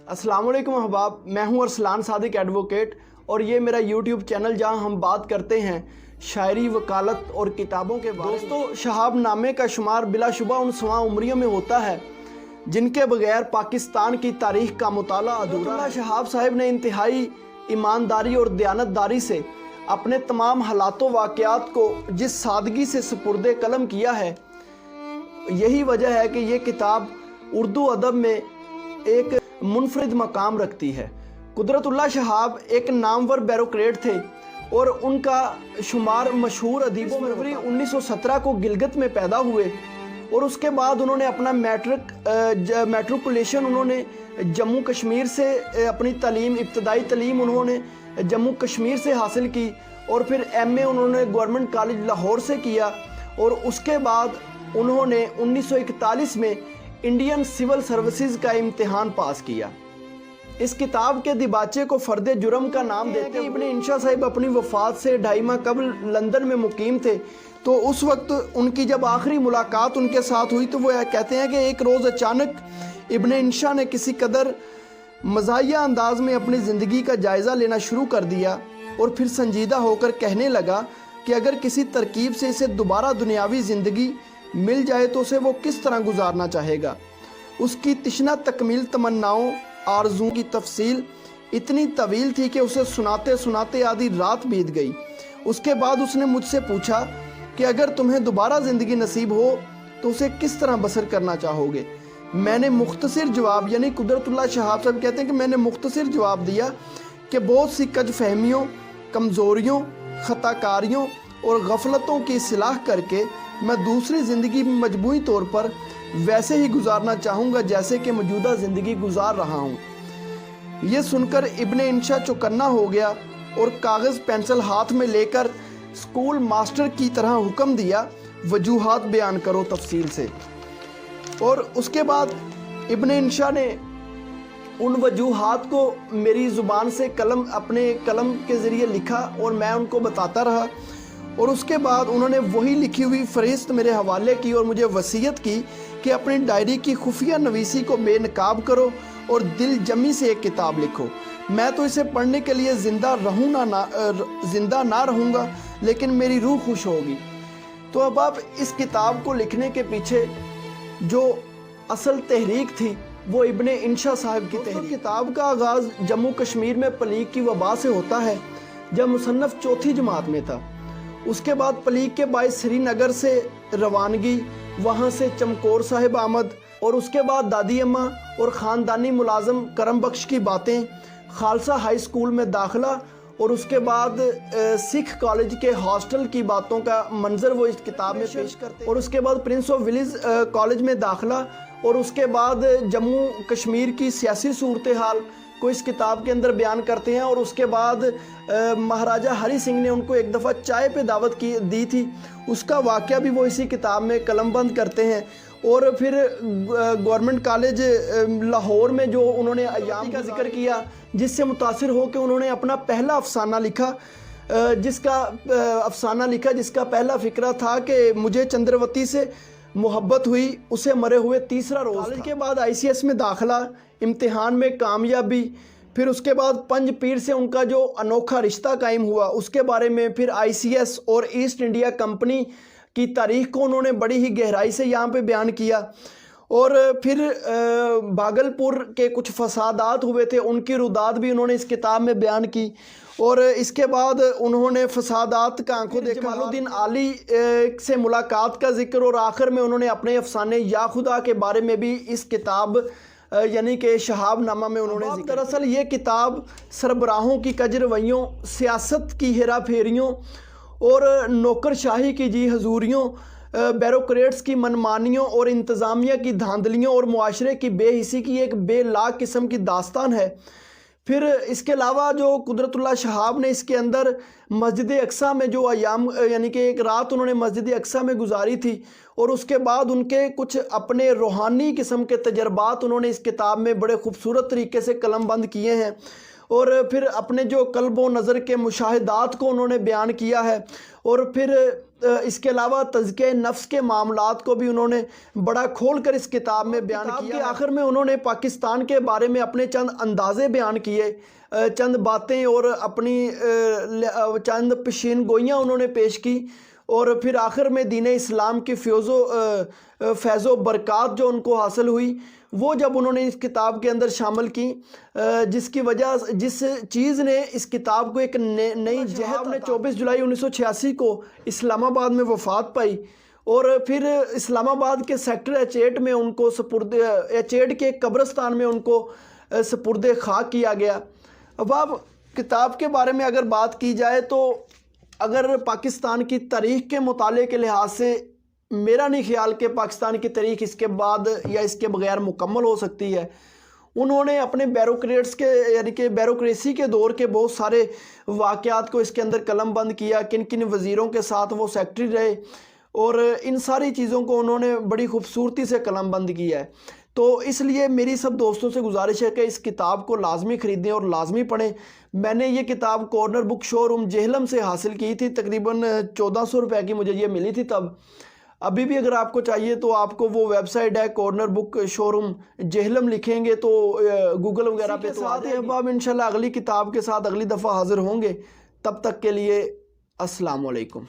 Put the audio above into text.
अस्सलाम वालेकुम अहबाब, मैं हूं अरसलान सादिक एडवोकेट और ये मेरा यूट्यूब चैनल जहां हम बात करते हैं शायरी, वकालत और किताबों के बारे में। दोस्तों, शहाब नामे का शुमार बिलाशुबा उन सवा उम्रियों में होता है जिनके बगैर पाकिस्तान की तारीख का मुताला अधूरा है। शहाब साहब ने इंतहाई ईमानदारी और दयानतदारी से अपने तमाम हालातों वाक़यात को जिस सादगी से सुपुर्दे कलम किया है, यही वजह है कि ये किताब उर्दू अदब में एक मुनफरिद मकाम रखती है। कुदरतुल्लाह शहाब एक नामवर ब्यूरोक्रेट थे और उनका शुमार मशहूर अदीबों में फरवरी 1917 को गिलगित में पैदा हुए और उसके बाद उन्होंने अपना मैट्रिकुलेशन उन्होंने जम्मू कश्मीर से अपनी तालीम, इब्तदाई तालीम उन्होंने जम्मू कश्मीर से हासिल की और फिर एमए उन्होंने गवर्नमेंट कॉलेज लाहौर से किया और उसके बाद उन्होंने 1941 में इंडियन सिविल सर्विसेज का इम्तिहान पास किया। इस किताब के दिबाचे को फ़र्द जुर्म का नाम देते हैं। इब्न इंशा साहिब अपनी वफ़ात से 2.5 माह कबल लंदन में मुकीम थे, तो उस वक्त उनकी जब आखिरी मुलाकात उनके साथ हुई तो वो कहते हैं कि एक रोज़ अचानक इब्न इंशा ने किसी कदर मज़ाहिया अंदाज में अपनी ज़िंदगी का जायज़ा लेना शुरू कर दिया और फिर संजीदा होकर कहने लगा कि अगर किसी तरकीब से इसे दोबारा दुनियावी ज़िंदगी मिल जाए तो उसे वो किस तरह गुजारना चाहेगा। उसकी तिश्ना तकमील तमन्नाओं आरज़ू की तफसील इतनी तवील थी कि उसे सुनाते सुनाते आधी रात बीत गई। उसके बाद उसने मुझसे पूछा कि अगर तुम्हें दोबारा ज़िंदगी नसीब हो तो उसे किस तरह बसर करना चाहोगे। मैंने मुख्तसर जवाब, यानी कुदरतुल्लाह शहाब साहब कहते हैं कि मैंने मुख्तसर जवाब दिया कि बहुत सी कज फहमियों, कमज़ोरियों, ख़ताकारियों और गफलतों की इस्लाह करके मैं दूसरी ज़िंदगी मजबूरी तौर पर वैसे ही गुजारना चाहूँगा जैसे कि मौजूदा ज़िंदगी गुजार रहा हूँ। ये सुनकर इब्न इंशा चौकन्ना हो गया और कागज़ पेंसिल हाथ में लेकर स्कूल मास्टर की तरह हुक्म दिया, वजूहात बयान करो तफसील से। और उसके बाद इब्न इंशा ने उन वजूहात को मेरी ज़ुबान से अपने कलम के ज़रिए लिखा और मैं उनको बताता रहा और उसके बाद उन्होंने वही लिखी हुई फ़हरिस्त मेरे हवाले की और मुझे वसीयत की कि अपनी डायरी की खुफिया नवीसी को बेनकाब करो और दिल जमी से एक किताब लिखो। मैं तो इसे पढ़ने के लिए ज़िंदा ना रहूँगा, लेकिन मेरी रूह खुश होगी। तो अब आप इस किताब को लिखने के पीछे जो असल तहरीक थी वो इब्न इंशा साहब की तहरीक। किताब का आगाज़ जम्मू कश्मीर में प्लीग की वबा से होता है जब मुसन्नफ़ चौथी जमात में था। उसके बाद प्लीग के बायस श्रीनगर से रवानगी, वहाँ से चमकौर साहिब आमद और उसके बाद दादी अम्मा और ख़ानदानी मुलाजम करम बख्श की बातें, खालसा हाई स्कूल में दाखिला और उसके बाद सिख कॉलेज के हॉस्टल की बातों का मंजर वो इस किताब में पेश करते हैं और उसके बाद प्रिंस ऑफ वेल्स कॉलेज में दाखिला और उसके बाद जम्मू कश्मीर की सियासी सूरत हाल को इस किताब के अंदर बयान करते हैं और उसके बाद महाराजा हरी सिंह ने उनको एक दफ़ा चाय पे दावत दी थी, उसका वाक़या भी वो इसी किताब में कलमबंद करते हैं। और फिर गवर्नमेंट कॉलेज लाहौर में जो उन्होंने अयाम का जिक्र किया जिससे मुतासिर हो के उन्होंने अपना पहला अफसाना लिखा, जिसका पहला फ़िक्रा था कि मुझे चंद्रवती से मोहब्बत हुई, उसे मरे हुए तीसरा रोज़। कॉलेज के बाद ICS में दाखिला, इम्तिहान में कामयाबी, फिर उसके बाद पंज पीर से उनका जो अनोखा रिश्ता कायम हुआ उसके बारे में, फिर ICS और ईस्ट इंडिया कंपनी की तारीख़ को उन्होंने बड़ी ही गहराई से यहाँ पे बयान किया और फिर भागलपुर के कुछ फसादात हुए थे उनकी रुदात भी उन्होंने इस किताब में बयान की और इसके बाद उन्होंने फसादात का आंखों देखा, जमालुद्दीन आली से मुलाकात का जिक्र और आखिर में उन्होंने अपने अफसाने या खुदा के बारे में भी इस किताब यानी कि शहाब नामा में उन्होंने जिक्र। दरअसल ये किताब सरबराहों की कज रवैयों, सियासत की हेरा फेरियों और नौकरशाही की जी हजूरियों, ब्यूरोक्रेट्स की मनमानियों और इंतज़ामिया की धांधलियों और मुआशरे की बेहिसी की एक बेलाग किस्म की दास्तान है। फिर इसके अलावा जो कुदरतुल्लाह शहाब ने इसके अंदर मस्जिद अक्सा में जो अयाम यानी कि एक रात उन्होंने मस्जिद अक्सा में गुजारी थी और उसके बाद उनके कुछ अपने रूहानी किस्म के तजर्बात उन्होंने इस किताब में बड़े खूबसूरत तरीके से कलमबंद किए हैं और फिर अपने जो कल्ब व नज़र के मुशाहिदात को उन्होंने बयान किया है और फिर اس کے علاوہ تزکیہ نفس کے معاملات کو بھی انہوں نے بڑا کھول کر اس کتاب میں بیان کیا۔ کتاب کے آخر میں انہوں نے پاکستان کے بارے میں اپنے چند اندازے بیان کیے، چند باتیں اور اپنی چند پیشین گوئیاں انہوں نے پیش کی، اور پھر آخر میں دین اسلام کی فیض و برکات جو ان کو حاصل ہوئی وہ جب انہوں نے اس کتاب کے اندر شامل کی، جس کی وجہ جس چیز نے اس کتاب کو ایک نئی جہت نے 24 جولائی 1986 کو اسلام آباد میں وفات پائی، اور پھر اسلام آباد کے سیکٹر H8 میں ان کو H8 کے قبرستان میں ان کو سپرد خاک کیا گیا۔ اب آپ کتاب کے بارے میں اگر بات کی جائے تو اگر پاکستان کی تاریخ کے مطالعے کے لحاظ سے میرا نہیں خیال کہ پاکستان کی تاریخ اس کے بعد یا اس کے بغیر مکمل ہو سکتی ہے۔ انہوں نے اپنے بیوروکریٹس کے یعنی کہ بیوروکریسی کے دور کے بہت سارے واقعات کو اس کے اندر قلم بند کیا، کن کن وزیروں کے ساتھ وہ سیکٹری رہے، اور ان ساری چیزوں کو انہوں نے بڑی خوبصورتی سے قلم بند کیا ہے۔ تو اس لیے میری سب دوستوں سے گزارش ہے کہ اس کتاب کو لازمی خریدیں اور لازمی پڑھیں۔ میں نے یہ کتاب کارنر بک شو روم جہلم سے حاصل کی تھی، تقریباً 1400 روپے کی مجھے یہ ملی تھی تب۔ ابھی بھی اگر آپ کو چاہیے تو آپ کو وہ ویب سائٹ ہے کارنر بک شو روم جہلم، لکھیں گے تو گوگل وغیرہ پہ تو آتے ہیں۔ اب آپ انشاءاللہ اگلی کتاب کے ساتھ اگلی دفعہ حاضر ہوں گے، تب تک کے لیے السلام علیکم۔